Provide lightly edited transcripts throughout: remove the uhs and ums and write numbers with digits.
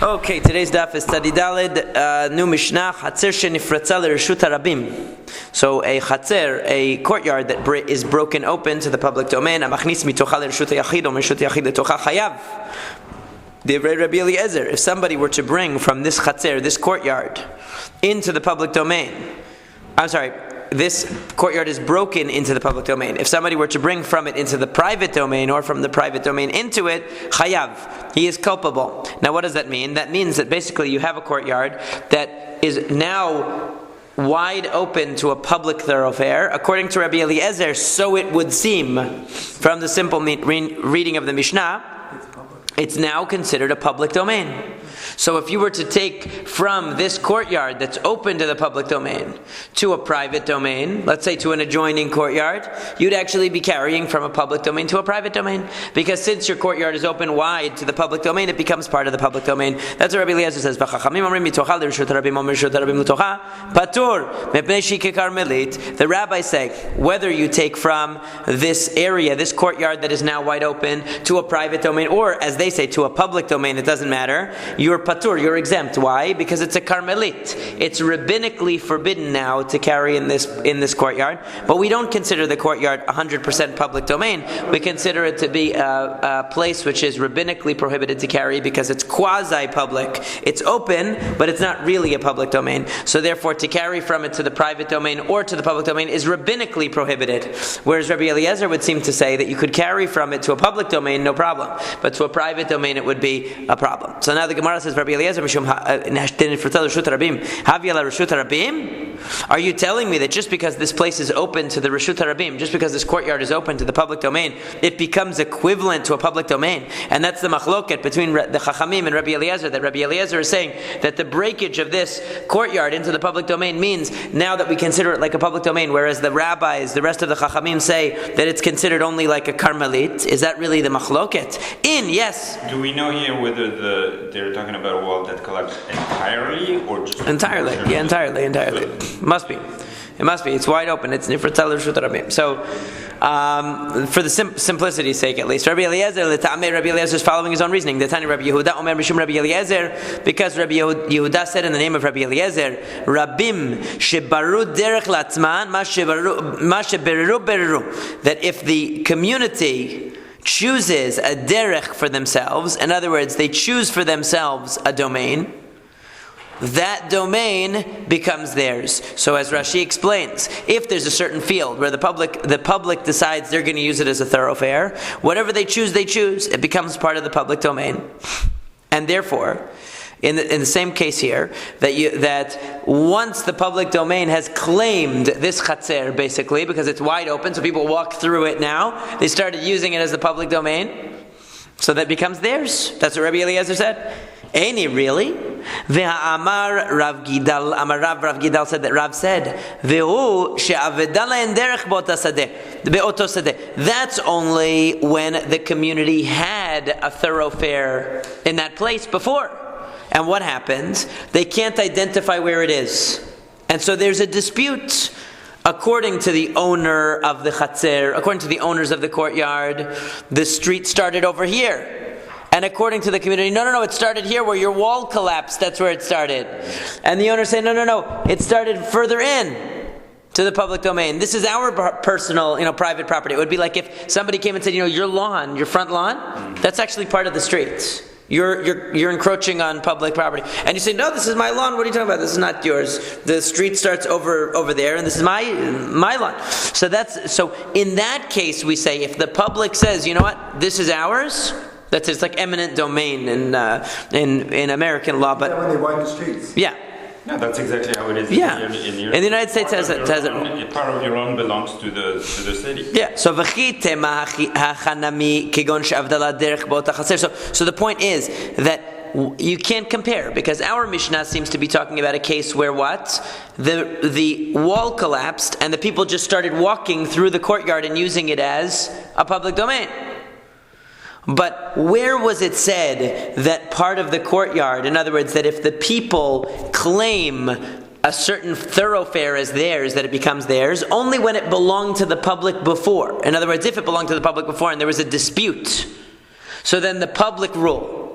Okay, today's daf is Tzadi Daled, new Mishnah, Chatzer shenifratza l'reshut harabim. So a chatzer, a courtyard that is broken open to the public domain, amachnis mitocha l'reshut hayachid or mishut yachid letocha chayav. Divrei Rabbi Eliezer, if somebody were to bring from this chatzer, this courtyard, into the public domain, this courtyard is broken into the public domain. If somebody were to bring from it into the private domain or from the private domain into it, chayav, he is culpable. Now what does that mean? That means that basically you have a courtyard that is now wide open to a public thoroughfare. According to Rabbi Eliezer, so it would seem from the simple reading of the Mishnah, it's now considered a public domain. So if you were to take from this courtyard that's open to the public domain to a private domain, let's say to an adjoining courtyard, you'd actually be carrying from a public domain to a private domain. Because since your courtyard is open wide to the public domain, it becomes part of the public domain. That's what Rabbi Eliezer says. The rabbis say, whether you take from this area, this courtyard that is now wide open, to a private domain, or as they say, to a public domain, it doesn't matter. You're patur, you're exempt. Why? Because it's a karmelit. It's rabbinically forbidden now to carry in this courtyard. But we don't consider the courtyard 100% public domain. We consider it to be a place which is rabbinically prohibited to carry because it's quasi-public. It's open, but it's not really a public domain. So therefore, to carry from it to the private domain or to the public domain is rabbinically prohibited. Whereas Rabbi Eliezer would seem to say that you could carry from it to a public domain, no problem. But to a private domain, it would be a problem. So now the Gemara says, Rabbi Eliezer, are you telling me that just because this place is open to the Reshut Harabim, just because this courtyard is open to the public domain, it becomes equivalent to a public domain? And that's the machloket between the Chachamim and Rabbi Eliezer, that Rabbi Eliezer is saying that the breakage of this courtyard into the public domain means now that we consider it like a public domain, whereas the rabbis, the rest of the Chachamim say that it's considered only like a karmelit. Is that really the machloket? Yes. Do we know here whether they're talking about a wall that collapsed entirely or just entirely? Yeah, entirely. Must be. It must be. It's wide open. It's nifratal l'reshut harabim. So, for the simplicity's sake, at least, Rabbi Eliezer is following his own reasoning. The Tani Rabbi Yehuda Omer Mishum Rabbi Eliezer, because Rabbi Yehuda said in the name of Rabbi Eliezer, Rabim shebaru derech latzman ma shebereru bereru, that if the community chooses a derech for themselves, in other words, they choose for themselves a domain, that domain becomes theirs. So as Rashi explains, if there's a certain field where the public decides they're going to use it as a thoroughfare, whatever they choose, it becomes part of the public domain. And therefore, in the same case here, that once the public domain has claimed this chatzer, basically, because it's wide open, so people walk through it now, they started using it as the public domain, so that becomes theirs. That's what Rabbi Eliezer said. Ain't really? Ve'amar Rav Gidal, Rav Gidal said that Rav said, Ve'u she'avedala en derech be'oto sadeh. That's only when the community had a thoroughfare in that place before. And what happens? They can't identify where it is. And so there's a dispute. According to the owner of the chatzer, according to the owners of the courtyard, the street started over here. And according to the community, no, it started here where your wall collapsed, that's where it started. And the owner said, no, it started further in to the public domain. This is our personal, private property. It would be like if somebody came and said, your lawn, your front lawn, that's actually part of the street. You're encroaching on public property. And you say, no, this is my lawn. What are you talking about? This is not yours. The street starts over there, and this is my lawn. So in that case, we say, if the public says, you know what, this is ours, it's like eminent domain in American law. But when they widen the streets. Yeah. No, that's exactly how it is. Yeah. In the United States, has it. Part of your own belongs to the city. Yeah. So the point is that you can't compare, because our Mishnah seems to be talking about a case where the wall collapsed and the people just started walking through the courtyard and using it as a public domain. But where was it said that part of the courtyard, in other words, that if the people claim a certain thoroughfare as theirs, that it becomes theirs? Only when it belonged to the public before. In other words, if it belonged to the public before and there was a dispute, so then the public rule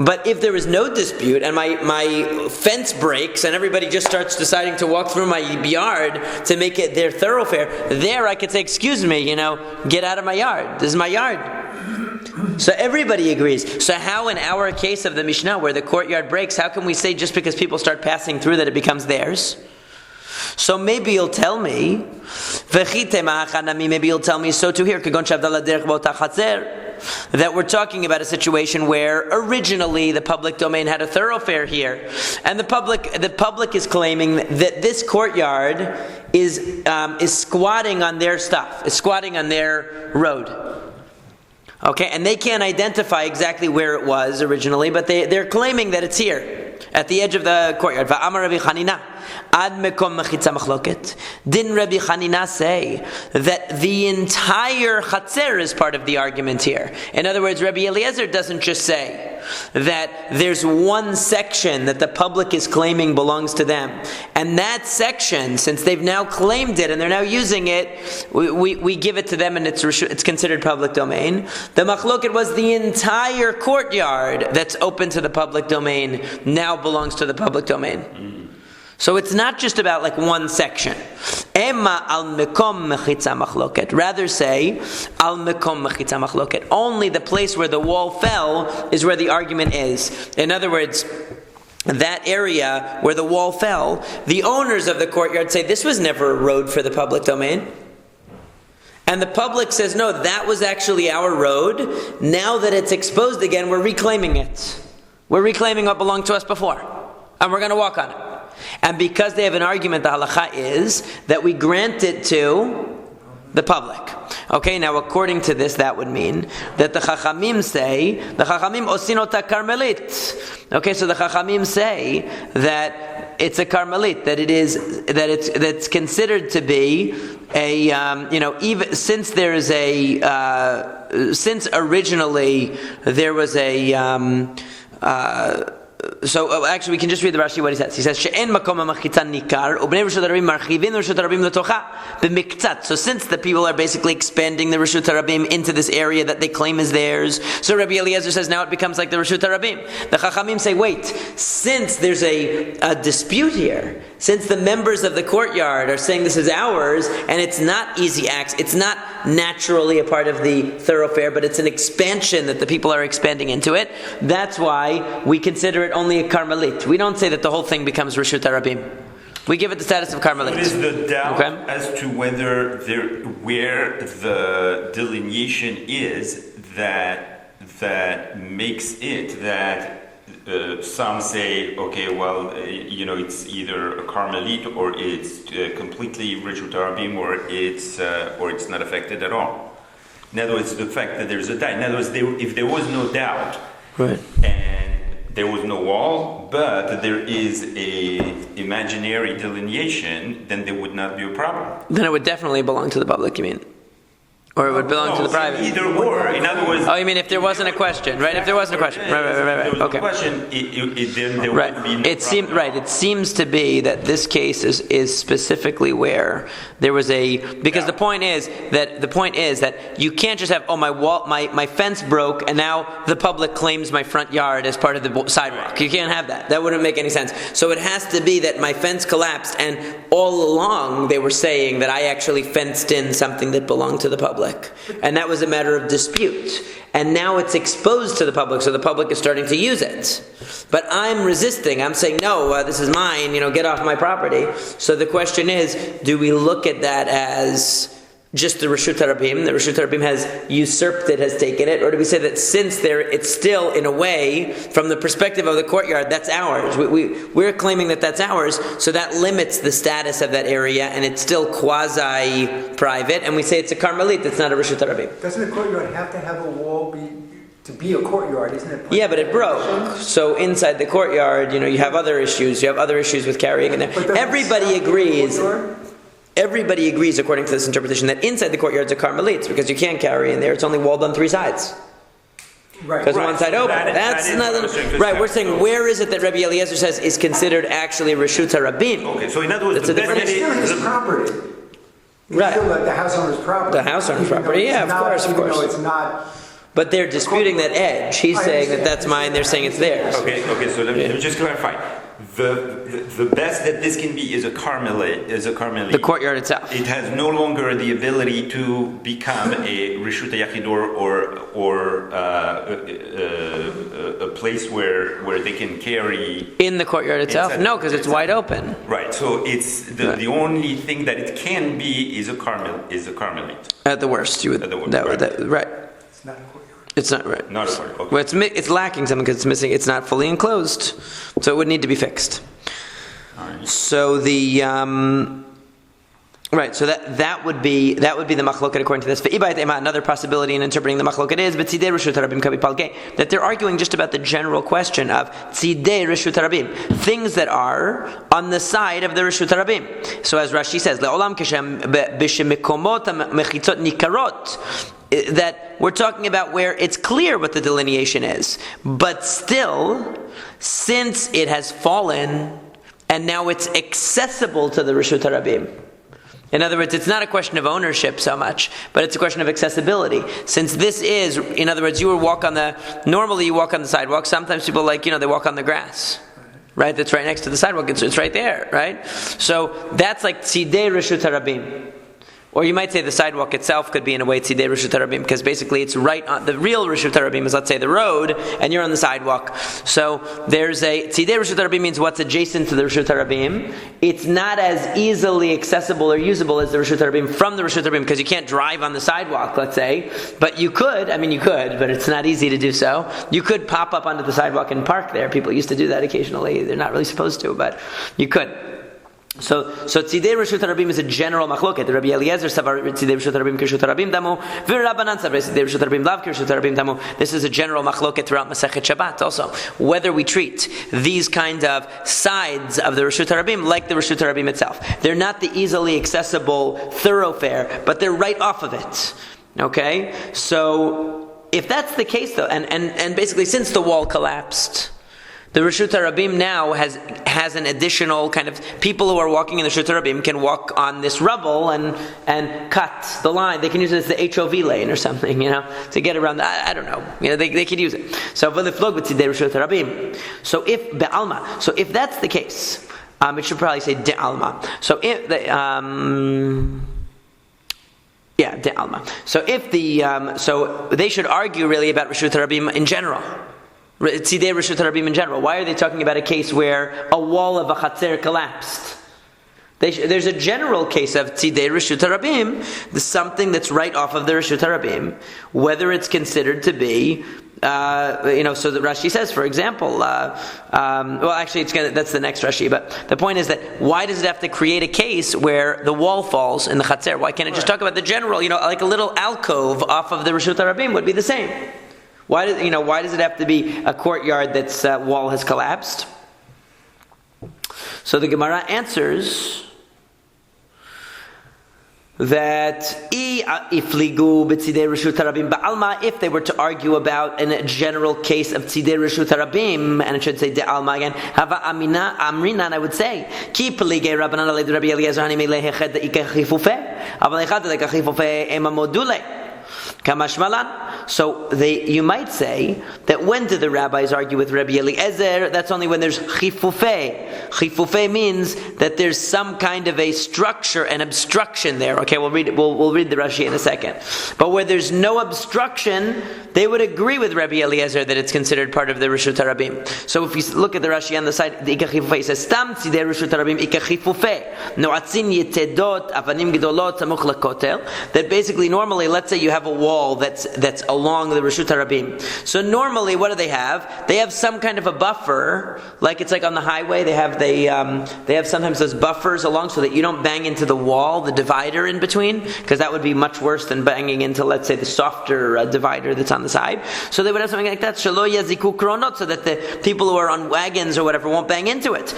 But if there is no dispute and my fence breaks and everybody just starts deciding to walk through my yard to make it their thoroughfare, there I could say, excuse me, get out of my yard. This is my yard. So everybody agrees. So how in our case of the Mishnah where the courtyard breaks, how can we say just because people start passing through that it becomes theirs? So maybe you'll tell me, maybe you'll tell me so too here, that we're talking about a situation where originally the public domain had a thoroughfare here, and the public is claiming that this courtyard is squatting on their stuff, is squatting on their road. Okay, and they can't identify exactly where it was originally, but they're claiming that it's here, at the edge of the courtyard. Didn't Rabbi Chanina say that the entire Chatzer is part of the argument here? In other words, Rabbi Eliezer doesn't just say that there's one section that the public is claiming belongs to them, and that section, since they've now claimed it and they're now using it, we give it to them and it's considered public domain. The machloket was the entire courtyard that's open to the public domain now belongs to the public domain. So it's not just about like one section. Emma al mekom mechitza machloket. Rather say al mekom mechitza machloket. Only the place where the wall fell is where the argument is. In other words, that area where the wall fell, the owners of the courtyard say this was never a road for the public domain. And the public says, no, that was actually our road. Now that it's exposed again, we're reclaiming it. We're reclaiming what belonged to us before. And we're going to walk on it. And because they have an argument, the halacha is that we grant it to the public. Okay, now according to this, that would mean that the Chachamim say, the Chachamim osinota karmelit. Okay, so the Chachamim say that it's a karmelit, that's considered to be a, even since there is since originally there was so actually we can just read the Rashi what he says. He says she'en makom ha'machitzan nikar u'bnei Reshut HaRabim marchivin Reshut HaRabim letocha b'miktzat. So since the people are basically expanding the Reshut HaRabim into this area that they claim is theirs, so Rabbi Eliezer says now it becomes like the Reshut HaRabim. The Chachamim say, wait, since there's a dispute here, since the members of the courtyard are saying this is ours, and it's not easy access, it's not naturally a part of the thoroughfare, but it's an expansion that the people are expanding into it, that's why we consider it only a karmelit. We don't say that the whole thing becomes Reshut HaRabim. We give it the status of karmelit. What is the doubt as to where the delineation is that makes it that some say, okay, well, it's either a karmelit or it's completely Reshut HaRabim or it's not affected at all. In other words, the fact that there's a doubt. In other words, if there was no doubt, right, and there was no wall, but there is a imaginary delineation, then there would not be a problem. Then it would definitely belong to the public, you mean? Or it would belong to the private? Either or. In other words... Oh, you mean if there wasn't a question, right? If there wasn't a question. Right. If there was Okay. no question, then there Right. would be no problem. Right. It seems to be that this case is specifically where there was because the point is that you can't just have my fence broke and now the public claims my front yard as part of the sidewalk. You can't have that. That wouldn't make any sense. So it has to be that my fence collapsed and all along they were saying that I actually fenced in something that belonged to the public. And that was a matter of dispute. And now it's exposed to the public, so the public is starting to use it. But I'm resisting. I'm saying, no, this is mine, get off my property. So the question is, do we look at that as just the Reshut HaRabim? The Reshut HaRabim has usurped it, has taken it? Or do we say that since it's still, in a way, from the perspective of the courtyard, that's ours? We're claiming that that's ours, so that limits the status of that area, and it's still quasi-private, and we say it's a karmelit, it's not a Reshut HaRabim. Doesn't a courtyard have to have a wall to be a courtyard, isn't it? Yeah, but it broke. So inside the courtyard, you have other issues. You have other issues with carrying in there. Everybody agrees. Everybody agrees, according to this interpretation, that inside the courtyard is a karmelit because you can't carry in there. It's only walled on three sides. Right. Because one side open. That's another. Right. We're saying where is it that Rabbi Eliezer says is considered actually Reshut HaRabim? Okay. So in other words, it's still his property. It's right. Still the house owner's property. The house owner's property. Yeah, of course. Even though it's not. But they're disputing that edge. He's saying that that's mine. They're saying it's theirs. Okay. So let me just clarify. The best that this can be is a carmelit. The courtyard itself. It has no longer the ability to become a reshut yachidor or a place where they can carry in the courtyard itself. No, because it's wide open. Right. So it's the only thing that it can be is a carmelit. At the worst, you would. At the worst, right. It's not a courtyard. It's not right. Not a courtyard. Okay. Well, it's lacking something because it's missing. It's not fully enclosed, so it would need to be fixed. Right. So the right. So that would be the machloket according to this. Another possibility in interpreting the machloket is that they're arguing just about the general question of tzidei reshut harabim, things that are on the side of the reshut harabim. So as Rashi says, le'olam keshem b'shemikomot mechitzot nikarot. That we're talking about where it's clear what the delineation is, but still, since it has fallen and now it's accessible to the Reshut HaRabim. In other words, it's not a question of ownership so much, but it's a question of accessibility. Since this is, in other words, normally you walk on the sidewalk, sometimes people they walk on the grass. Right? That's right next to the sidewalk, it's right there, right? So that's like Tzidei Reshut HaRabim. Or you might say the sidewalk itself could be in a way tzidei reshut harabim, because basically it's right on the real reshut harabim is, let's say, the road, and you're on the sidewalk. So there's a tzidei reshut harabim means what's adjacent to the reshut harabim. It's not as easily accessible or usable as the reshut harabim from the reshut harabim, because you can't drive on the sidewalk, let's say. But you could, but it's not easy to do so. You could pop up onto the sidewalk and park there. People used to do that occasionally. They're not really supposed to, but you could. So tzidei reshut harabim is a general machloket. The Rabbi Eliezer savar tzidei reshut harabim k'reshut harabim damu, v'Rabbanan savar tzidei reshut harabim lav k'reshut harabim damu. This is a general machloket throughout Masekhet Shabbat. Also, whether we treat these kind of sides of the reshut harabim like the reshut harabim itself, they're not the easily accessible thoroughfare, but they're right off of it. Okay, so if that's the case, though, and basically since the wall collapsed, the Reshut HaRabim now has an additional kind of, people who are walking in the Reshut HaRabim can walk on this rubble and cut the line. They can use it as the HOV lane or something, to get around I don't know. They could use it. So Reshut HaRabim. So if that's the case, it should probably say de'alma. So if the de'alma. So if so they should argue really about Reshut HaRabim in general. Tzidei Reshut HaRabim in general. Why are they talking about a case where a wall of a chatzer collapsed? There's a general case of Tzidei Reshut HaRabim, something that's right off of the Reshut HaRabim, whether it's considered to be, so that Rashi says, for example, that's the next Rashi, but the point is that why does it have to create a case where the wall falls in the chatzer? Why can't it just talk about the general, like a little alcove off of the Reshut HaRabim would be the same? Why does it have to be a courtyard that's wall has collapsed? So the Gemara answers that if they were to argue about a general case of tzidei reshut harabim, and it should say de'alma again, hava amina amrinan, I would say ki peligei rabbanan alei Rabbi Eliezer hani meleheched ikachifufeh aval echad lekachifufeh ema module kamashmalan. So you might say that when do the rabbis argue with Rabbi Eliezer? That's only when there's chifufeh. Chifufeh means that there's some kind of a structure and obstruction there. Okay, we'll read the Rashi in a second. But where there's no obstruction, they would agree with Rabbi Eliezer that it's considered part of the Reshut HaRabim. So if you look at the Rashi on the side, the ikachifufeh says Stam tzidei Reshut HaRabim ikachifufeh noatzin yetedot avanim gedolot samuch lakotel. That basically normally, let's say you have a wall that's along the Reshut HaRabim. So normally, what do they have? They have some kind of a buffer, like it's like on the highway. They have sometimes those buffers along so that you don't bang into the wall, the divider in between, because that would be much worse than banging into, let's say, the softer divider that's on the side. So they would have something like that, shelo yaziku kronot, so that the people who are on wagons or whatever won't bang into it.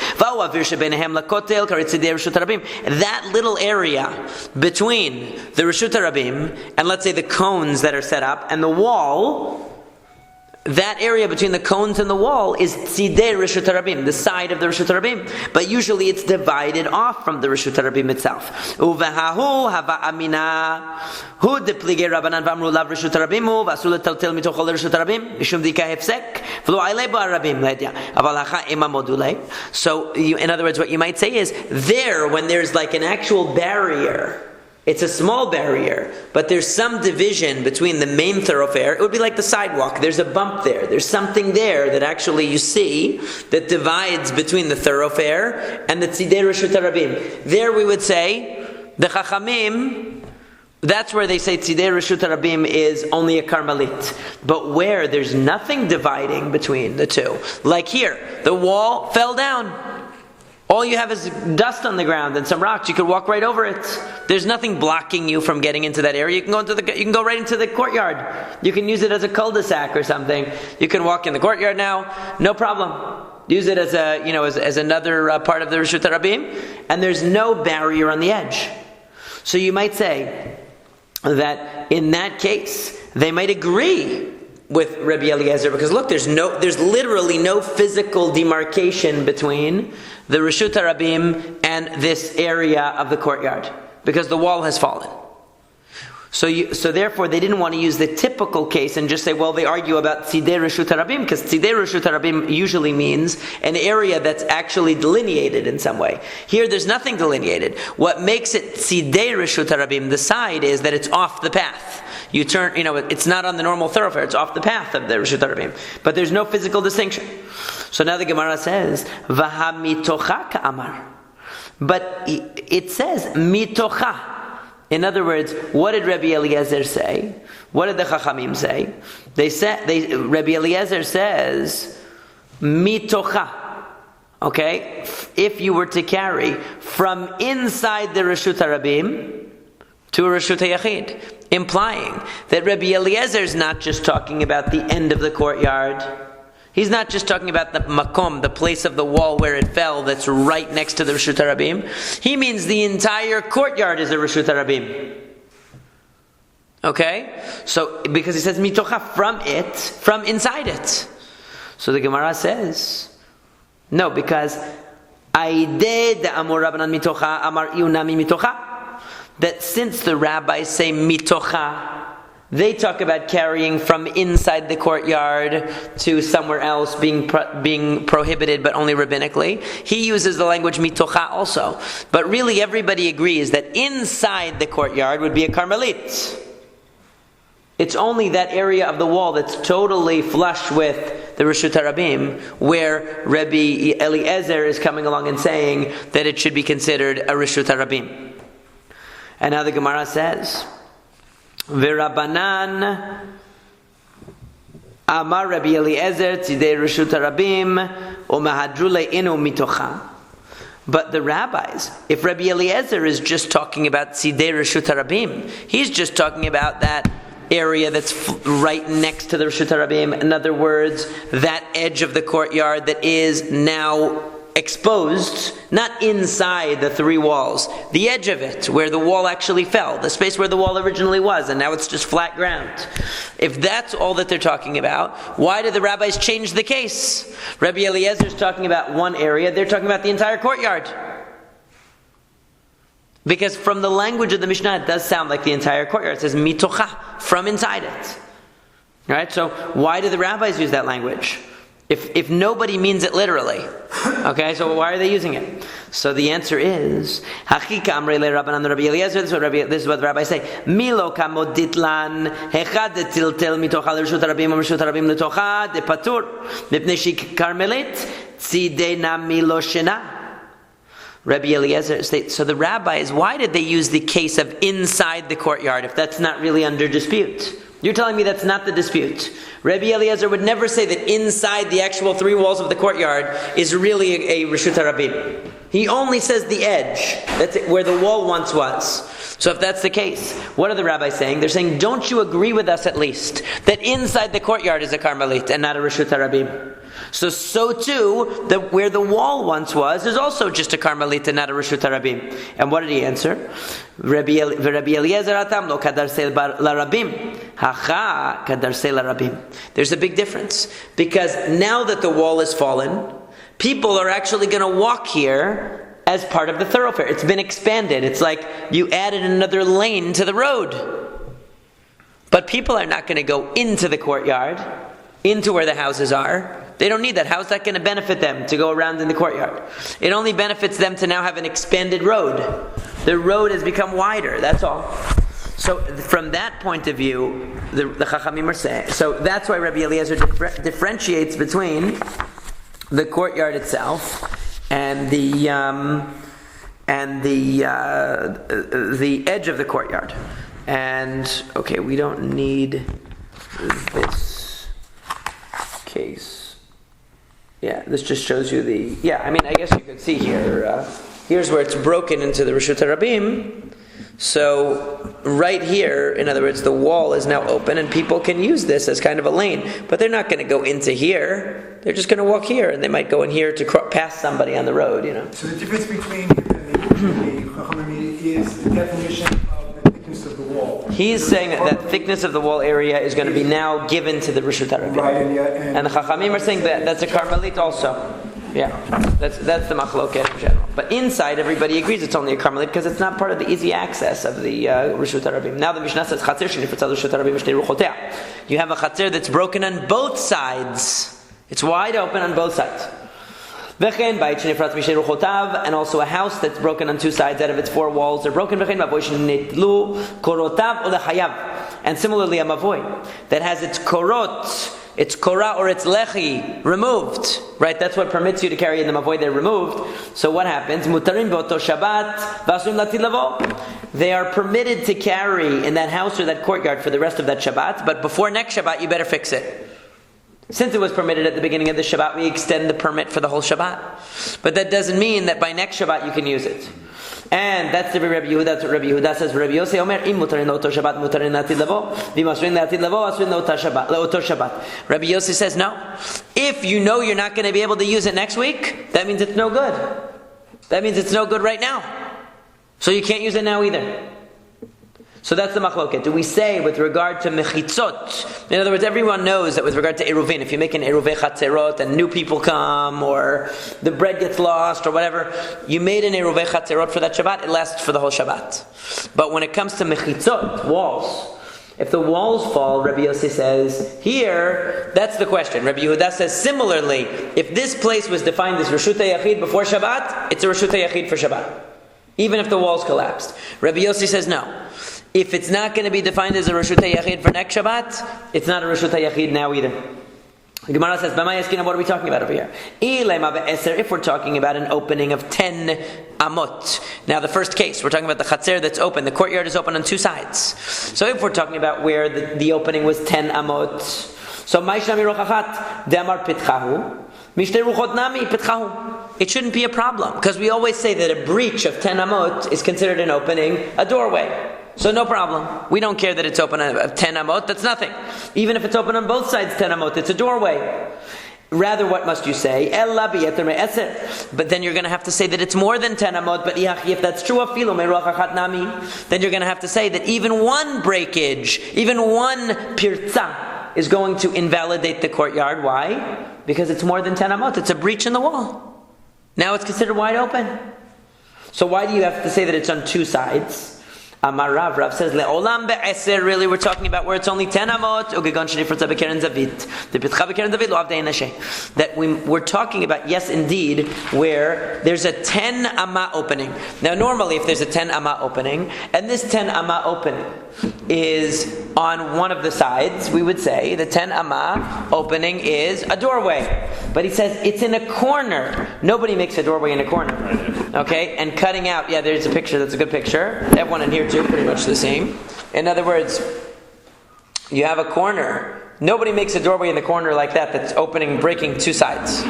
That little area between the Reshut HaRabim and, let's say, the cones that are set up and the wall, that area between the cones and the wall is tzidei Reshut HaRabim, the side of the Reshut HaRabim. But usually it's divided off from the Reshut HaRabim itself. Uvehahu hava amina hu deplige Rabbanan v'amru lav Reshut HaRabim v'asu letaltel mitochol Reshut HaRabim mishum dika hefsek v'lo ailei ba'arabim le'edya aval hacha ema modulei. So in other words, what you might say is, there when there's like an actual barrier, it's a small barrier, but there's some division between the main thoroughfare. It would be like the sidewalk. There's a bump there. There's something there that actually you see that divides between the thoroughfare and the Tzidei Reshut HaRabim. There we would say, the Chachamim, that's where they say Tzidei Reshut HaRabim is only a Carmelit. But where there's nothing dividing between the two, like here, the wall fell down. All you have is dust on the ground and some rocks. You could walk right over it. There's nothing blocking you from getting into that area. You can go right into the courtyard. You can use it as a cul-de-sac or something. You can walk in the courtyard now, no problem. Use it as as another part of the Reshut HaRabim, and there's no barrier on the edge. So you might say that in that case they might agree with Rabbi Eliezer, because look, there's literally no physical demarcation between the Reshut HaRabim and this area of the courtyard, because the wall has fallen. So therefore they didn't want to use the typical case and just say, well, they argue about Tzidei Reshut HaRabim, because Tzidei Reshut HaRabim usually means an area that's actually delineated in some way. Here there's nothing delineated. What makes it Tzidei Reshut HaRabim, the side, is that it's off the path. You turn, it's not on the normal thoroughfare, it's off the path of the Reshut HaRabim. But there's no physical distinction. So now the Gemara says, Vaha mitocha ka'amar. But it says, mitocha. In other words, what did Rabbi Eliezer say? What did the Chachamim say? Rabbi Eliezer says, mitocha. Okay? If you were to carry from inside the Reshut HaRabim to a Reshut HaYachid, implying that Rabbi Eliezer is not just talking about the end of the courtyard. He's not just talking about the makom, the place of the wall where it fell that's right next to the Reshut HaRabim. He means the entire courtyard is a Reshut HaRabim. Okay? So, because he says mitocha, from inside it. So the Gemara says, no, because aideh de'amor Rabbanan mitocha, amar iunami mitocha. That since the rabbis say mitocha, they talk about carrying from inside the courtyard to somewhere else, being prohibited, but only rabbinically. He uses the language mitocha also. But really everybody agrees that inside the courtyard would be a Carmelit. It's only that area of the wall that's totally flush with the Reshut HaRabim where Rabbi Eliezer is coming along and saying that it should be considered a Reshut HaRabim. And now the Gemara says, V'Rabbanan Amar Rabbi Eliezer Tzidei Reshut HaRabim Umahadru le'inu mitocha. But the rabbis, if Rabbi Eliezer is just talking about Tzidei Reshut HaRabim, he's just talking about that area that's right next to the Reshut HaRabim. In other words, that edge of the courtyard that is now exposed, not inside the three walls, the edge of it, where the wall actually fell, the space where the wall originally was, and now it's just flat ground. If that's all that they're talking about, why did the rabbis change the case? Rabbi Eliezer is talking about one area, they're talking about the entire courtyard. Because from the language of the Mishnah, it does sound like the entire courtyard. It says mitocha, from inside it. Right? So why do the rabbis use that language? If nobody means it literally. Okay, so why are they using it? So the answer is, this is what the rabbis say. Milo kamoditlan hechad tiltel mitocha l'reshut harabim u'reshut harabim l'tocha depatur mipnei shik karmelit tzidena milo shena. Rabbi Eliezer states, so the rabbis, why did they use the case of inside the courtyard if that's not really under dispute? You're telling me that's not the dispute. Rabbi Eliezer would never say that inside the actual three walls of the courtyard is really a Reshut HaRabim. He only says the edge, that's where the wall once was. So if that's the case, what are the rabbis saying? They're saying, don't you agree with us at least that inside the courtyard is a Carmelit and not a Reshut HaRabim? So too, that where the wall once was is also just a Carmelit and not a Reshut HaRabim. And what did he answer? Rabbi Eliezer atam lo kadar seil la rabim Hacha kadarsei larabim. There's a big difference because now that the wall is fallen, people are actually going to walk here as part of the thoroughfare. It's been expanded. It's like you added another lane to the road. But people are not going to go into the courtyard, into where the houses are. They don't need that. How's that going to benefit them to go around in the courtyard? It only benefits them to now have an expanded road. The road has become wider, that's all. So from that point of view, the Chachamim are saying, so that's why Rabbi Eliezer differentiates between the courtyard itself and the edge of the courtyard. And okay, we don't need this case. Yeah, this just shows you the. Yeah, I mean, I guess you could see here. Here's where it's broken into the Reshut HaRabim. So right here, in other words, the wall is now open, and people can use this as kind of a lane. But they're not going to go into here. They're just going to walk here, and they might go in here to pass somebody on the road. You know. So the difference between the Chachamim is the definition of the thickness of the wall. He's saying that thickness of the wall area is going to be now given to the Reshut HaRabim. Right, and the Chachamim are saying that that's a Carmelit also. Yeah, that's the machloket in general. But inside, everybody agrees it's only a Carmelit because it's not part of the easy access of the Reshut HaRabim. Now the Mishnah says Chatzir shenifatzal Reshut HaRabim shtei ruchotea. You have a Chatzir that's broken on both sides. It's wide open on both sides. V'chein bayit shenifratz mishtei ruchotav, and also a house that's broken on two sides out of its four walls are broken. V'chein mavoy shenitlu korotav or lechayav, and similarly a mavoy that has its korot, its korah or its lechi removed, right? That's what permits you to carry in the mavoy. They're removed. So what happens? Mutarim beoto Shabbat v'asurim latil lavo. They are permitted to carry in that house or that courtyard for the rest of that Shabbat, but before next Shabbat you better fix it. Since it was permitted at the beginning of the Shabbat, we extend the permit for the whole Shabbat. But that doesn't mean that by next Shabbat you can use it. And that's the Rabbi Yehuda. That's what Rabbi Yehuda says. Rabbi Yossi Omer, Im mutarin leoto Shabbat, mutarin latil lavo, v'masrin latil lavo, asrin leoto Shabbat. Rabbi Yossi says no. If you know you're not going to be able to use it next week, that means it's no good. That means it's no good right now. So you can't use it now either. So that's the machloket. Do we say with regard to mechitzot? In other words, everyone knows that with regard to eruvin, if you make an eruvei chatzerot and new people come, or the bread gets lost, or whatever, you made an eruvei chatzerot for that Shabbat, it lasts for the whole Shabbat. But when it comes to mechitzot, walls, if the walls fall, Rabbi Yossi says, here, that's the question. Rabbi Yehuda says, similarly, if this place was defined as Reshut HaYachid before Shabbat, it's a Reshut HaYachid for Shabbat, even if the walls collapsed. Rabbi Yossi says no. If it's not going to be defined as a Reshut HaYachid for next Shabbat, it's not a Reshut HaYachid now either. The Gemara says, what are we talking about over here? If we're talking about an opening of 10 amot. Now the first case, we're talking about the chatzir that's open. The courtyard is open on two sides. So if we're talking about where the opening was 10 amot, so it shouldn't be a problem, because we always say that a breach of 10 amot is considered an opening, a doorway. So no problem. We don't care that it's open at 10 amot, that's nothing. Even if it's open on both sides 10 amot, it's a doorway. Rather, what must you say? But then you're going to have to say that it's more than 10 amot, but if that's true, then you're going to have to say that even one breakage, even one pirza is going to invalidate the courtyard. Why? Because it's more than 10 amot. It's a breach in the wall. Now it's considered wide open. So why do you have to say that it's on two sides? Amar Rav says, Le'olam be'eser, really we're talking about where it's only 10 amot, ugegon shenifratza bekeren zavit, depitcha bekeren zavit, lo avdei nashe. That we're talking about, yes indeed, where there's a 10 amma opening. Now normally if there's a 10 amma opening, and this 10 amma opening is on one of the sides, we would say the 10 amma opening is a doorway. But he says it's in a corner. Nobody makes a doorway in a corner. Okay? And cutting out, yeah, there's a picture, that's a good picture. That one in here too, pretty much the same. In other words, you have a corner. Nobody makes a doorway in the corner like that that's opening, breaking two sides.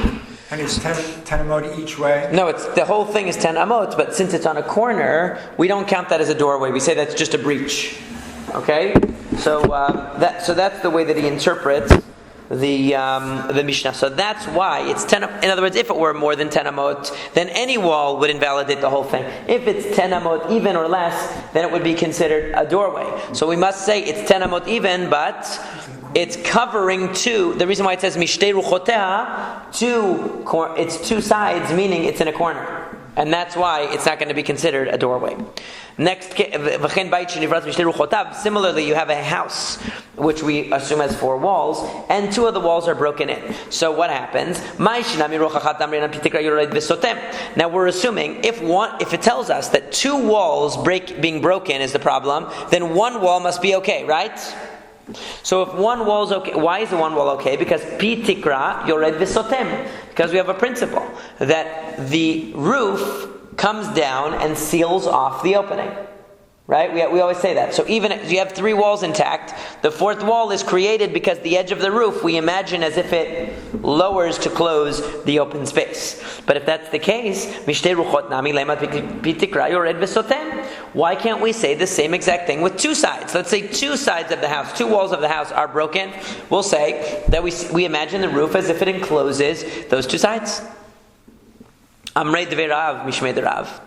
And it's 10 amot each way? No, it's the whole thing is 10 amot, but since it's on a corner, we don't count that as a doorway. We say that's just a breach. Okay? So that's the way that he interprets the Mishnah. So that's why it's 10. In other words, if it were more than 10 amot, then any wall would invalidate the whole thing. If it's 10 amot even or less, then it would be considered a doorway. So we must say it's 10 amot even, but it's covering two. The reason why it says mishtei ruchoteha, it's two sides, meaning it's in a corner. And that's why it's not going to be considered a doorway. Next, similarly, you have a house, which we assume has 4 walls, and 2 of the walls are broken in. So what happens? Now we're assuming if it tells us that 2 walls being broken is the problem, then 1 wall must be okay, right? So if 1 wall is okay, why is the 1 wall okay? Because pi tikra yored v'sotem. Because we have a principle that the roof comes down and seals off the opening. Right? We always say that. So even if you have 3 walls intact, the 4th wall is created because the edge of the roof we imagine as if it lowers to close the open space. But if that's the case, why can't we say the same exact thing with 2 sides? Let's say 2 sides of the house, 2 walls of the house are broken. We'll say that we imagine the roof as if it encloses those 2 sides. Amrei Dvei Rav, Mishmei de Rav.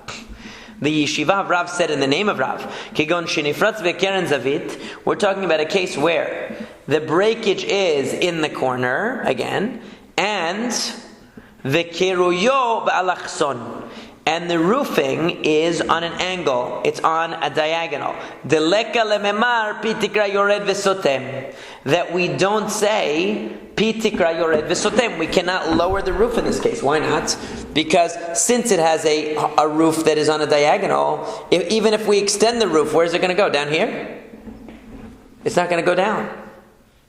The Yeshiva of Rav said in the name of Rav, Kegon Shenifratz Vekeren Zavit, we're talking about a case where the breakage is in the corner, again, and Vekeruyo Ba'alachson, and the roofing is on an angle, it's on a diagonal. Deleka lememar pitikra yored v'sotem, that we don't say pitikra yored v'sotem. We cannot lower the roof in this case. Why not? Because since it has a roof that is on a diagonal, even if we extend the roof, where is it going to go? Down here? It's not going to go down.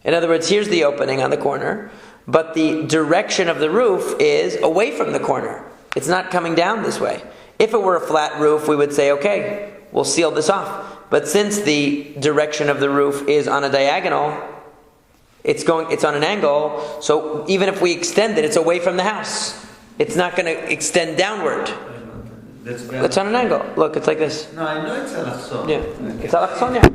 In other words, here's the opening on the corner, but the direction of the roof is away from the corner. It's not coming down this way. If it were a flat roof, we would say, okay, we'll seal this off. But since the direction of the roof is on a diagonal, it's on an angle, so even if we extend it, it's away from the house. It's not going to extend downward. It's on an angle. Look, it's like this. No, I know it's alachson. Yeah. It's alachson, yeah.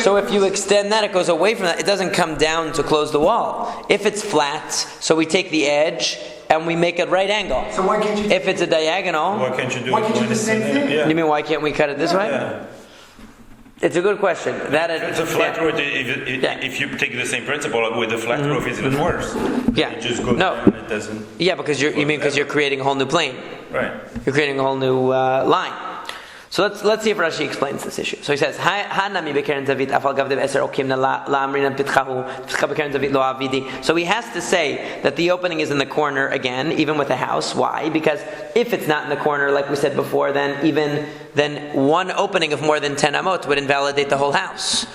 So if you extend that, it goes away from that. It doesn't come down to close the wall. If it's flat, so we take the edge and we make a right angle. So why can't you? If it's a diagonal, Why can't you do Why can't you do the same thing? Yeah. you mean why can't we cut it this way? Yeah. It's a good question. It's a flat roof. Yeah. If you take the same principle with the flat roof, it's even worse. Yeah. It just goes No. down. It doesn't. Yeah, because you're creating a whole new plane. Right. You're creating a whole new line. So let's see if Rashi explains this issue. So he says, so he has to say that the opening is in the corner again, even with a house. Why? Because if it's not in the corner, like we said before, then one opening of more than 10 amot would invalidate the whole house.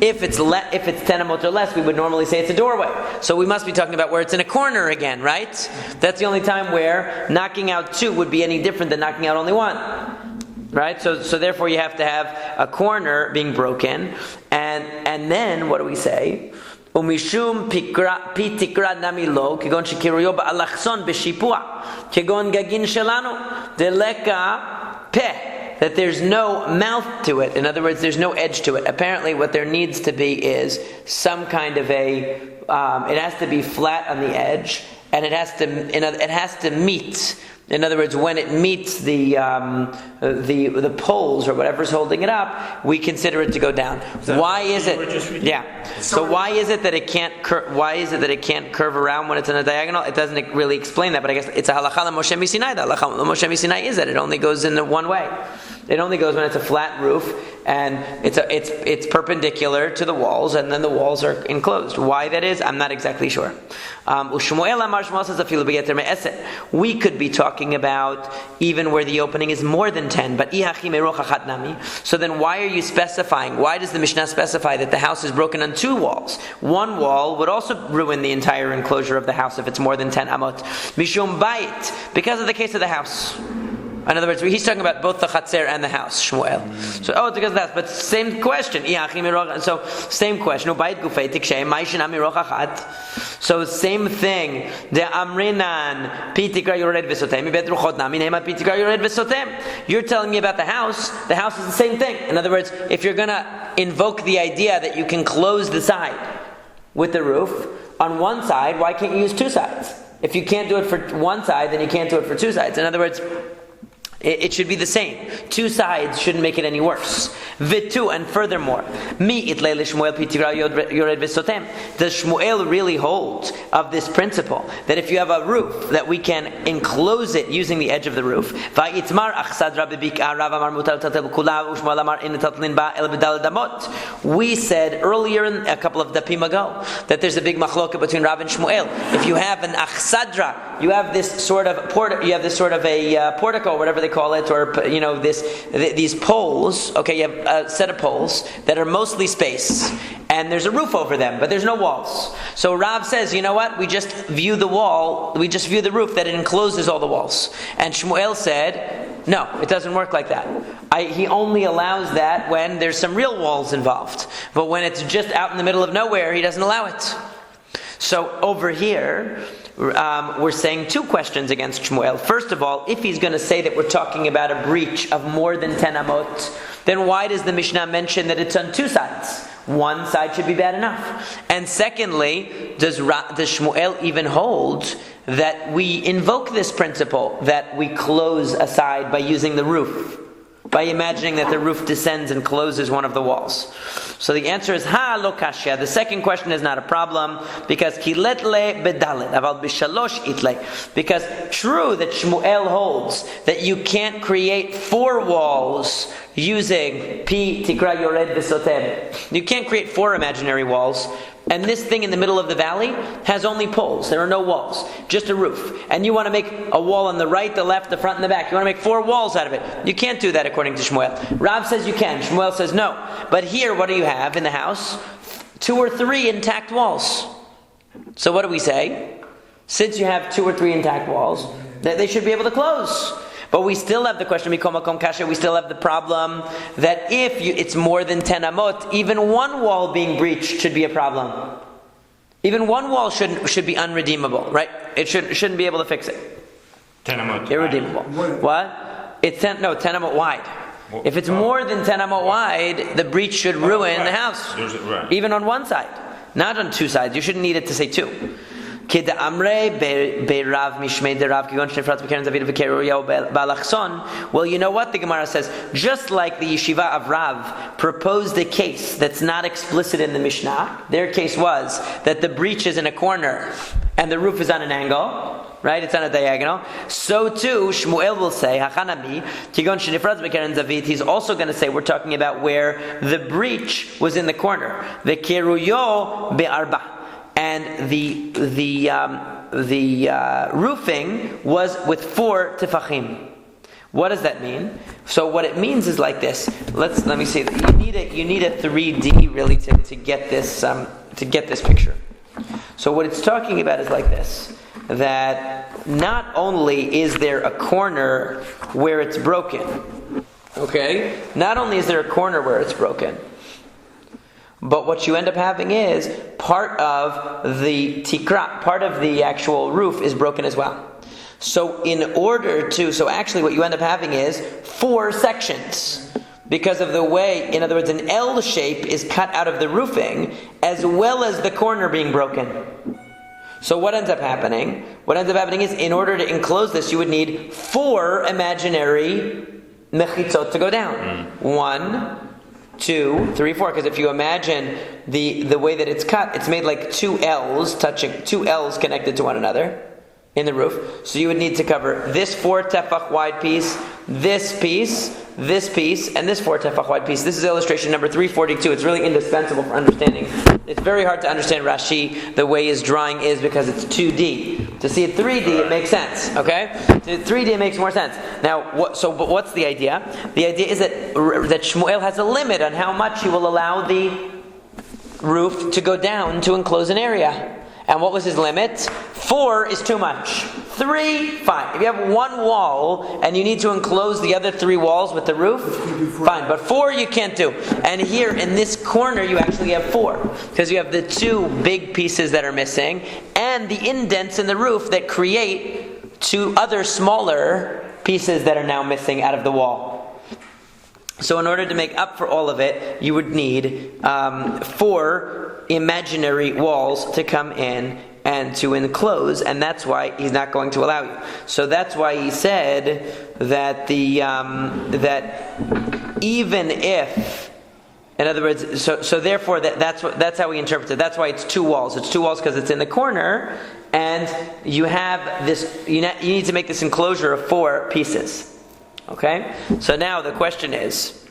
If it's 10 amot or less, we would normally say it's a doorway. So we must be talking about where it's in a corner again, right? That's the only time where knocking out 2 would be any different than knocking out only 1. Right? So therefore you have to have a corner being broken. And then, what do we say? Umishum pi tikra nami lo, kegon shekiruyo ba'alachson b'shipua, kegon gagin shelanu, deleka peh. That there's no mouth to it. In other words, there's no edge to it. Apparently what there needs to be is some kind of it has to be flat on the edge, and it has to meet. In other words, when it meets the poles or whatever's holding it up, we consider it to go down. Why is it? Yeah. So why is it that it can't? Why is it that it can't curve around when it's in a diagonal? It doesn't really explain that, but I guess it's a halacha Moshe Misinai. The halacha Moshe Misinai is that it only goes in the one way. It only goes when it's a flat roof and it's perpendicular to the walls, and then the walls are enclosed. Why that is, I'm not exactly sure. We could be talking about even where the opening is more than 10, but so then why are you specifying? Why does the Mishnah specify that the house is broken on 2 walls? 1 wall would also ruin the entire enclosure of the house if it's more than 10 amot. Mishum bait, because of the case of the house. In other words, he's talking about both the chatzer and the house, Shmuel. So, it's because of that. But same question. So, same question. So, same thing. You're telling me about the house. The house is the same thing. In other words, if you're going to invoke the idea that you can close the side, with the roof on one side, why can't you use two sides? If you can't do it for one side, then you can't do it for two sides. In other words, it should be the same. Two sides shouldn't make it any worse. Vitu, and furthermore, does Shmuel really hold of this principle that if you have a roof, that we can enclose it using the edge of the roof? We said earlier, a couple of dapim ago, that there's a big machloket between Rav and Shmuel. If you have an achsadra, you have this sort of a portico, whatever they call it, or these poles. Okay, you have a set of poles that are mostly space, and there's a roof over them, but there's no walls. So Rav says, you know what? We just view the roof that it encloses all the walls. And Shmuel said, no, it doesn't work like that. He only allows that when there's some real walls involved, but when it's just out in the middle of nowhere, he doesn't allow it. So over here, we're saying two questions against Shmuel. First of all, if he's going to say that we're talking about a breach of more than 10 amot, then why does the Mishnah mention that it's on two sides? One side should be bad enough. And secondly, does Shmuel even hold that we invoke this principle that we close a side by using the roof, by imagining that the roof descends and closes one of the walls? So the answer is ha lo kashya. The second question is not a problem because kiletle bedalet aval b'shalosh itle. Because true that Shmuel holds that you can't create four walls using pi tikra yored v'sotem. You can't create four imaginary walls. And this thing in the middle of the valley has only poles. There are no walls, just a roof. And you want to make a wall on the right, the left, the front, and the back. You want to make four walls out of it. You can't do that according to Shmuel. Rav says you can. Shmuel says no. But here, what do you have in the house? 2 or 3 intact walls. So what do we say? Since you have 2 or 3 intact walls, that they should be able to close. But we still have the question, we still have the problem that if it's more than 10 amot, even one wall being breached should be a problem. Even one wall should be unredeemable, right? It shouldn't be able to fix it. 10 amot. Irredeemable. What? It's 10 amot wide. If it's more than 10 amot wide, the breach should ruin the house. Even on one side. Not on 2 sides. You shouldn't need it to say 2. Well, you know what? The Gemara says, just like the yeshiva of Rav proposed a case that's not explicit in the Mishnah, their case was that the breach is in a corner and the roof is on an angle, right? It's on a diagonal. So too, Shmuel will say, he's also going to say, we're talking about where the breach was in the corner. And the roofing was with 4 tefachim. What does that mean? So what it means is like this. Let me see. You need a 3D really to get this picture. So what it's talking about is like this: that not only is there a corner where it's broken, okay? Not only is there a corner where it's broken, but what you end up having is part of the tikra, part of the actual roof is broken as well. So actually what you end up having is 4 sections. Because of the way, in other words, an L shape is cut out of the roofing as well as the corner being broken. So what ends up happening? What ends up happening is in order to enclose this, you would need 4 imaginary mechitzot to go down. 1, 2, 3, 4. Because if you imagine the way that it's cut, it's made like 2 L's connected to one another in the roof. So you would need to cover this 4 tefach wide piece, this piece, and this 4 tefach wide piece. This is illustration number 342. It's really indispensable for understanding. It's very hard to understand Rashi the way his drawing is because it's 2D. To see it 3D, it makes sense. Okay? To 3D, it makes more sense. Now, but what's the idea? The idea is that Shmuel has a limit on how much he will allow the roof to go down to enclose an area. And what was his limit? 4 is too much. 3, fine. If you have 1 wall and you need to enclose the other 3 walls with the roof, fine. But 4 you can't do. And here in this corner you actually have 4. Because you have the 2 big pieces that are missing and the indents in the roof that create 2 other smaller pieces that are now missing out of the wall. So in order to make up for all of it, you would need 4 imaginary walls to come in and to enclose, and that's why he's not going to allow you. So that's why he said that that even if, in other words, so therefore that's how we interpret it. That's why it's 2 walls. It's 2 walls because it's in the corner, and you have this. You need to make this enclosure of 4 pieces. Okay. So now the question is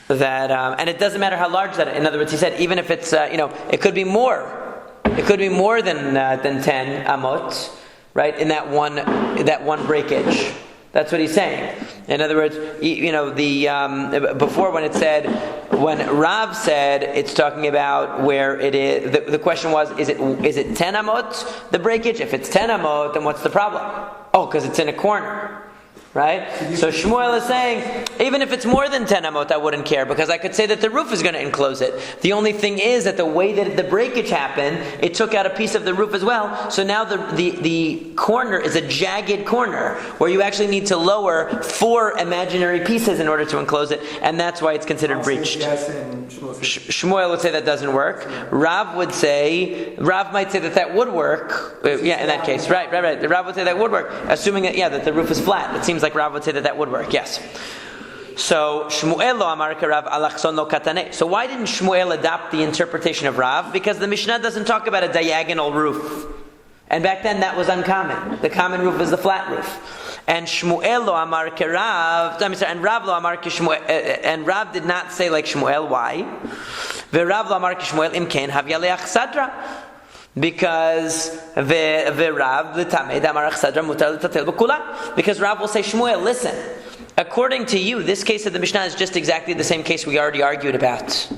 that, and it doesn't matter how large that. In other words, he said even if it's it could be more. It could be more than 10 amot, right? In that one breakage. That's what he's saying. In other words, before when Rav said it's talking about where it is. The question was, is it 10 amot the breakage? If it's 10 amot, then what's the problem? Oh, because it's in a corner. Right? So Shmuel is saying, even if it's more than 10 amot, I wouldn't care, because I could say that the roof is going to enclose it. The only thing is that the way that the breakage happened, it took out a piece of the roof as well. So now the corner is a jagged corner, where you actually need to lower 4 imaginary pieces in order to enclose it, and that's why it's considered breached. Shmuel would say that doesn't work. Rav might say that would work. In that case. Right. Rav would say that would work, assuming that the roof is flat. It seems like Rav would say that would work, yes. So Shmuel lo amar Rav alachson lo katane. So why didn't Shmuel adopt the interpretation of Rav? Because the Mishnah doesn't talk about a diagonal roof, and back then that was uncommon. The common roof is the flat roof. And Shmuel lo amar Rav. And Rav lo amar Shmuel. And Rav did not say like Shmuel. Why? Ve'Rav lo amar Shmuel imken havya leach sadra. Because Rav will say, Shmuel, listen, according to you, this case of the Mishnah is just exactly the same case we already argued about,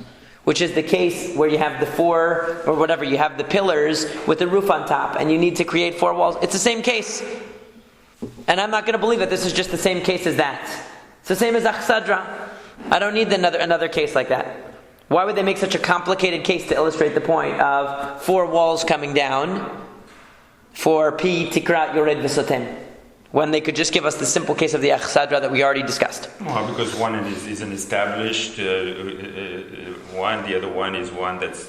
which is the case where you have the 4 or whatever, you have the pillars with the roof on top, and you need to create 4 walls. It's the same case, and I'm not going to believe that this is just the same case as that. It's the same as Achsadra. I don't need another case like that. Why would they make such a complicated case to illustrate the point of 4 walls coming down for Pi Tikrat Yored V'Sotem, when they could just give us the simple case of the Achsadra that we already discussed? Well, because one is an established one, the other one is one that's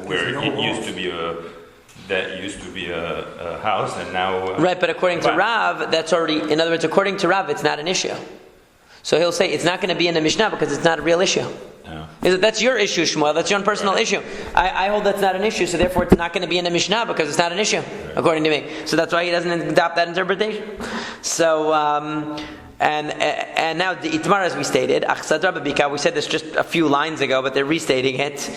where it used to be a house, and now right. But according to Rav, that's already. In other words, according to Rav, it's not an issue. So he'll say it's not going to be in the Mishnah because it's not a real issue. That's your issue, Shmuel. That's your own personal issue. I hold that's not an issue, so therefore it's not going to be in the Mishnah because it's not an issue, according to me. So that's why he doesn't adopt that interpretation. So, and now the Itmar, as we stated, Achsadra Babika, we said this just a few lines ago, but they're restating it,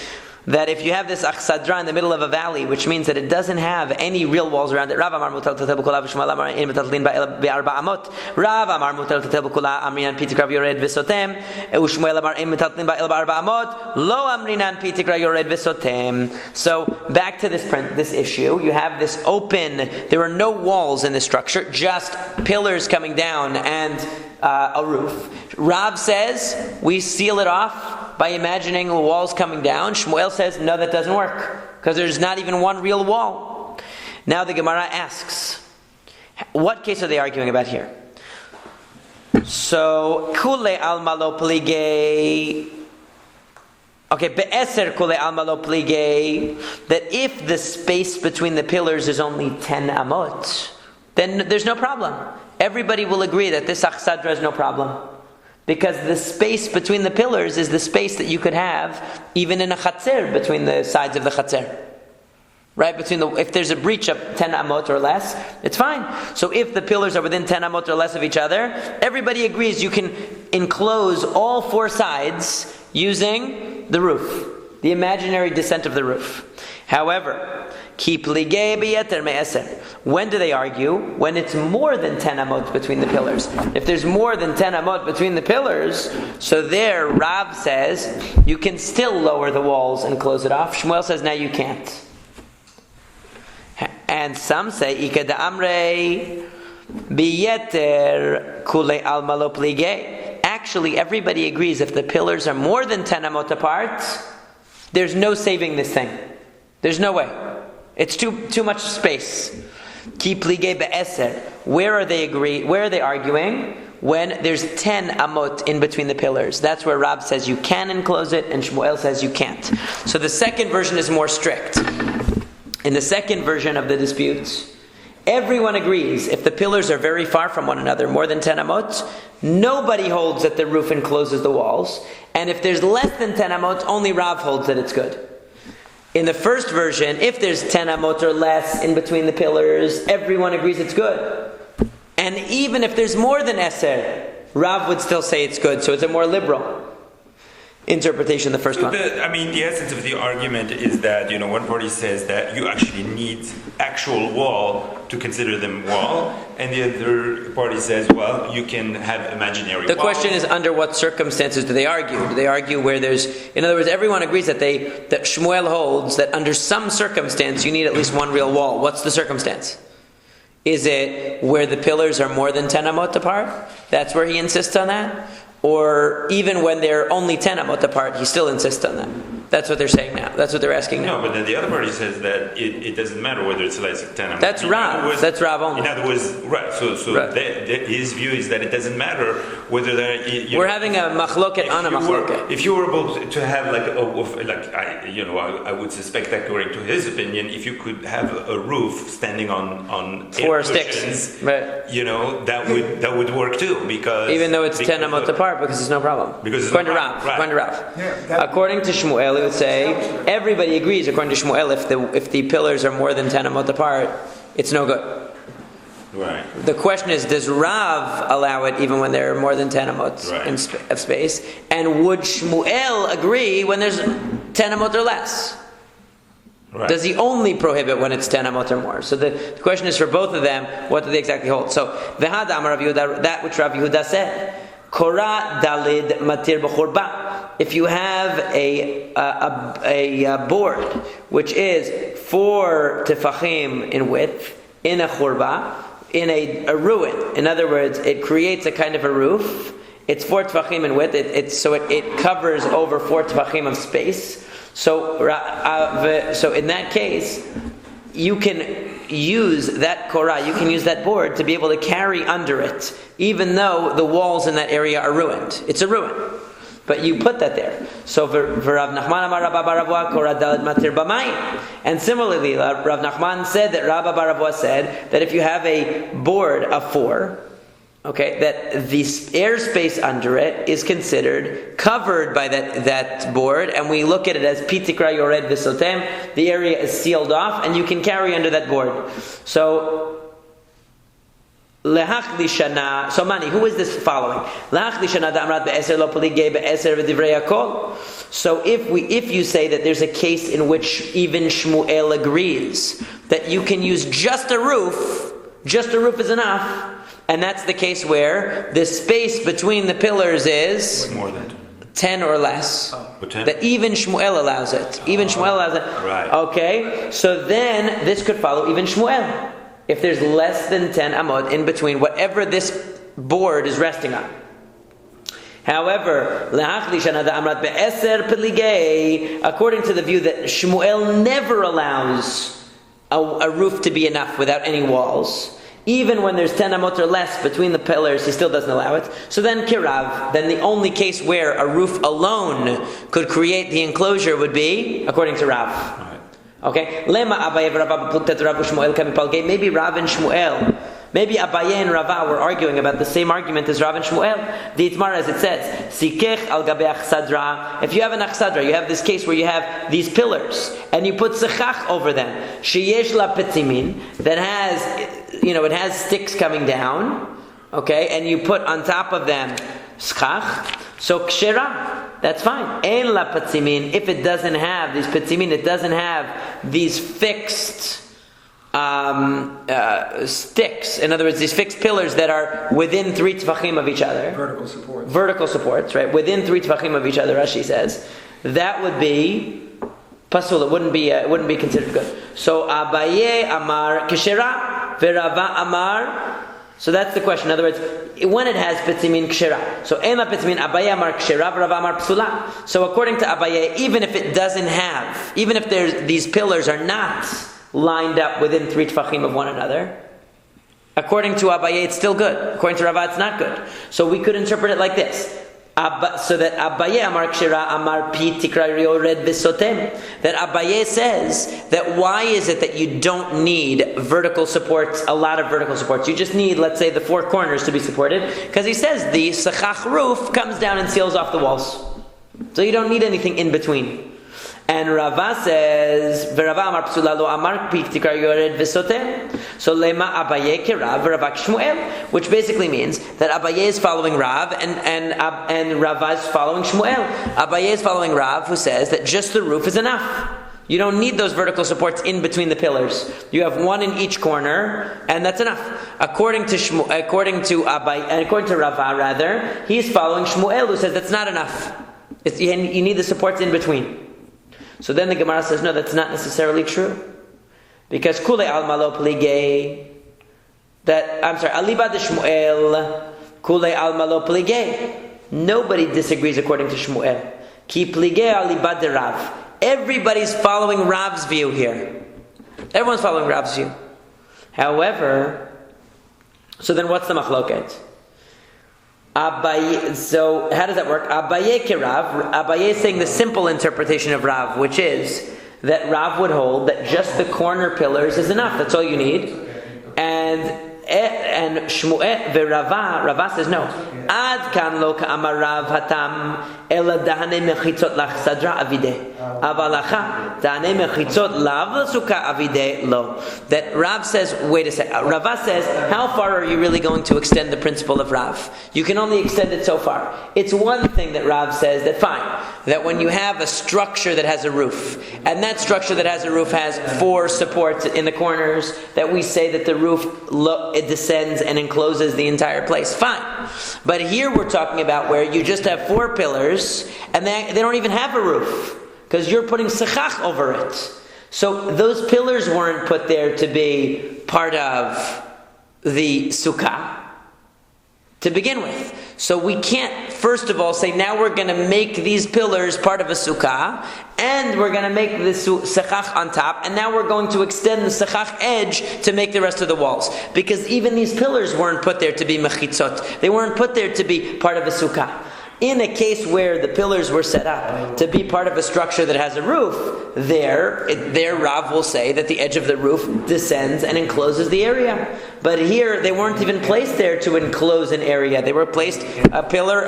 that if you have this Achsadra in the middle of a valley, which means that it doesn't have any real walls around it, Rav Amar Mutal Tatel B'Kula V'Shmuel Amar In Metatlin B'Arba Amot, Rav Amar Mutal Tatel B'Kula Amrinan Pitikrav Yored V'Sotem, U'Shmuel Amar In Metatlin B'Arba Amot, Lo Amrinan Pitikrav Yored V'Sotem. So back to this issue, you have this open, there are no walls in the structure, just pillars coming down and a roof. Rav says we seal it off by imagining the walls coming down. Shmuel says no, that doesn't work because there's not even one real wall. Now the Gemara asks, what case are they arguing about here? So kule alma lo plige. Okay, be'eser kule alma lo plige. That if the space between the pillars is only 10 amot, then there's no problem. Everybody will agree that this achsadra is no problem. Because the space between the pillars is the space that you could have even in a chatzer, between the sides of the chatzer. Right? If there's a breach of 10 amot or less, it's fine. So if the pillars are within 10 amot or less of each other, everybody agrees you can enclose all 4 sides using the roof, the imaginary descent of the roof. However, when do they argue? When it's more than 10 amot between the pillars. If there's more than 10 amot between the pillars, so there Rav says you can still lower the walls and close it off. Shmuel says now you can't. And some say Ika da Amrei biyeter kule alma lo plige. Actually, everybody agrees if the pillars are more than 10 amot apart, there's no saving this thing. There's no way. It's too much space. Ki plige be'eser. Where are they arguing? when there's 10 amot in between the pillars. That's where Rab says you can enclose it and Shmuel says you can't. So the second version is more strict. In the second version of the dispute, everyone agrees if the pillars are very far from one another, more than 10 amot, nobody holds that the roof encloses the walls. And if there's less than 10 amot, only Rav holds that it's good. In the first version, if there's 10 amot or less in between the pillars, everyone agrees it's good. And even if there's more than Eser, Rav would still say it's good. So it's a more liberal interpretation of the first one. The essence of the argument is that, one party says that you actually need actual wall to consider them wall, and the other party says, well, you can have imaginary The walls. question is, under what circumstances do they argue? Do they argue where there's... In other words, everyone agrees that Shmuel holds that under some circumstance you need at least one real wall. What's the circumstance? Is it where the pillars are more than 10 amot apart? That's where he insists on that? Or even when they're only 10 amot apart, he still insists on that? That's what they're saying now. That's what they're asking now. No, but then the other party says that it doesn't matter whether it's less than 10 amot. That's Rav. That's Rav only. In other words, right. So right. His view is that it doesn't matter whether they're... We're having a machloket on a machloket. If you were able to have I would suspect that according to his opinion, if you could have a roof standing on 4 sticks, sticks, right? That would work too, because even though it's 10 amot apart, because it's no problem. Because according to Rav. Right. According to Rav. Yeah, according to Shmuel, it would say everybody agrees. According to Shmuel, if the pillars are more than 10 amot apart, it's no good. Right. The question is, does Rav allow it even when there are more than 10 amot of space? And would Shmuel agree when there's 10 amot or less? Right. Does he only prohibit when it's 10 amot or more? So the question is for both of them, what do they exactly hold? So, V'had Amar Rav Yehuda, that which Rav Yehuda said, Korah dalid matir b'churba. If you have a board which is 4 tefachim in width, in a churba, in a ruin. In other words, it creates a kind of a roof. It's 4 tefachim in width. It covers over 4 tefachim of space. So in that case, you can use that korah, you can use that board to be able to carry under it, even though the walls in that area are ruined. It's a ruin. But you put that there. So Rav Nachman Amar Rabba bar Ravua korah daled matir b'mayim. And similarly, Rav Nachman said that Rabba bar Ravua said that if you have a board of 4, okay, that the airspace under it is considered covered by that board, and we look at it as pitikra yored v'sotem. The area is sealed off, and you can carry under that board. So lehachli shana. So Mani, who is this following? Lehachli shana da'amrat be'eser lo poligei be'eser v'divrei hakol. So if you say that there's a case in which even Shmuel agrees that you can use just a roof is enough. And that's the case where the space between the pillars is more than 10 or less. 10? That even Shmuel allows it. Right. Okay, so then this could follow even Shmuel. If there's less than 10 amot in between whatever this board is resting on. However, according to the view that Shmuel never allows a roof to be enough without any walls, even when there's 10 amot or less between the pillars, he still doesn't allow it. So then Kirav, then the only case where a roof alone could create the enclosure would be, according to Rav. Okay? Maybe Rav and Shmuel, maybe Abaye and Rava were arguing about the same argument as Rav and Shmuel. The Itmar, as it says, Sikech al gabe achsadra. If you have an achsadra, you have this case where you have these pillars, and you put sechach over them. Sheyesh la petimin, that has, it has sticks coming down, okay, and you put on top of them schach, so kshera, that's fine. Ein la petimin, if it doesn't have these petimin, it doesn't have these fixed sticks. In other words, these fixed pillars that are within 3 tefachim of each other. Vertical supports, right? Within 3 tefachim of each other, Rashi says. That would be pasul. It wouldn't be considered good. So Abaye Amar Keshera, Verava Amar. So that's the question. In other words, when it has petimin kshera. So ena petimin Abaye Amar Kshera, Verava Amar Psula. So according to Abaye, even if these pillars are not lined up within 3 tefachim of one another, According to Abaye, it's still good. According to Rava, it's not good. So we could interpret it like this. So that Abaye Amar Kshira Amar Pi Tikra Yored V'Sotem. That Abaye says that why is it that you don't need vertical supports, a lot of vertical supports? You just need, let's say, the four corners to be supported. Because he says the Sechach roof comes down and seals off the walls. So you don't need anything in between. And Rava says, "V'Rava Amar Psula Lo Amar Pi Tikra Yored V'Sotem." So Lema Abaye Kerav Ravak Shmuel, which basically means that Abaye is following Rav and Rava is following Shmuel. Abaye is following Rav, who says that just the roof is enough. You don't need those vertical supports in between the pillars. You have one in each corner, and that's enough. According to Abaye, and according to Rava, rather, he's following Shmuel, who says that's not enough. You need the supports in between. So then the Gemara says, no, that's not necessarily true. Because Kule Alma Lo Pligay, Aliba de Shmuel, Kule Alma Lo Pligay. Nobody disagrees according to Shmuel. Ki Pligay Aliba de Rav. Everybody's following Rav's view here. Everyone's following Rav's view. However, so then what's the machloket? Abaye, so how does that work? Abaye Kerav. Abaye is saying the simple interpretation of Rav, which is that Rav would hold that just the corner pillars is enough. That's all you need. And Shmuel Rava says no. Ad kan lo ka'amar Rav hatam ela dahane mechitzot lach sadra avide avalacha dahane mechitzot lav suka avide lo. That Rav says, wait a second. Rava says, how far are you really going to extend the principle of Rav? You can only extend it so far. It's one thing that Rav says that fine, that when you have a structure that has a roof, and that structure that has a roof has four supports in the corners, that we say that the roof it descends and encloses the entire place. Fine. But here we're talking about where you just have four pillars and they don't even have a roof because you're putting sechach over it. So those pillars weren't put there to be part of the sukkah to begin with. So we can't, first of all, say now we're going to make these pillars part of a sukkah, and we're going to make the sechach on top, and now we're going to extend the sechach edge to make the rest of the walls. Because even these pillars weren't put there to be mechitzot. They weren't put there to be part of a sukkah. In a case where the pillars were set up to be part of a structure that has a roof, there Rav will say that the edge of the roof descends and encloses the area. But here, they weren't even placed there to enclose an area. They were placed a pillar,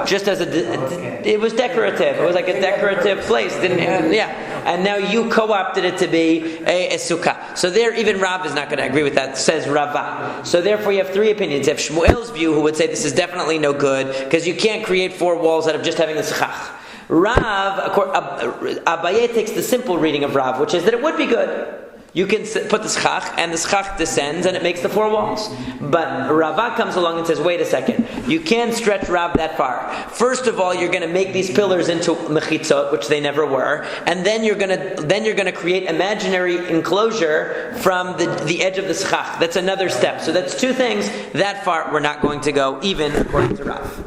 just as it was decorative. It was like a decorative place, and now you co-opted it to be a sukkah. So there, even Rav is not going to agree with that, says Rava. So therefore, you have three opinions. You have Shmuel's view, who would say this is definitely no good, because you can't create four walls out of just having the sechach. Abaye takes the simple reading of Rav, which is that it would be good. You can put the schach, and the schach descends, and it makes the four walls. But Rava comes along and says, wait a second, you can't stretch Rav that far. First of all, you're going to make these pillars into mechitzot, which they never were, and then you're going to create imaginary enclosure from the edge of the schach. That's another step. So that's two things. That far, we're not going to go, even according to Rav.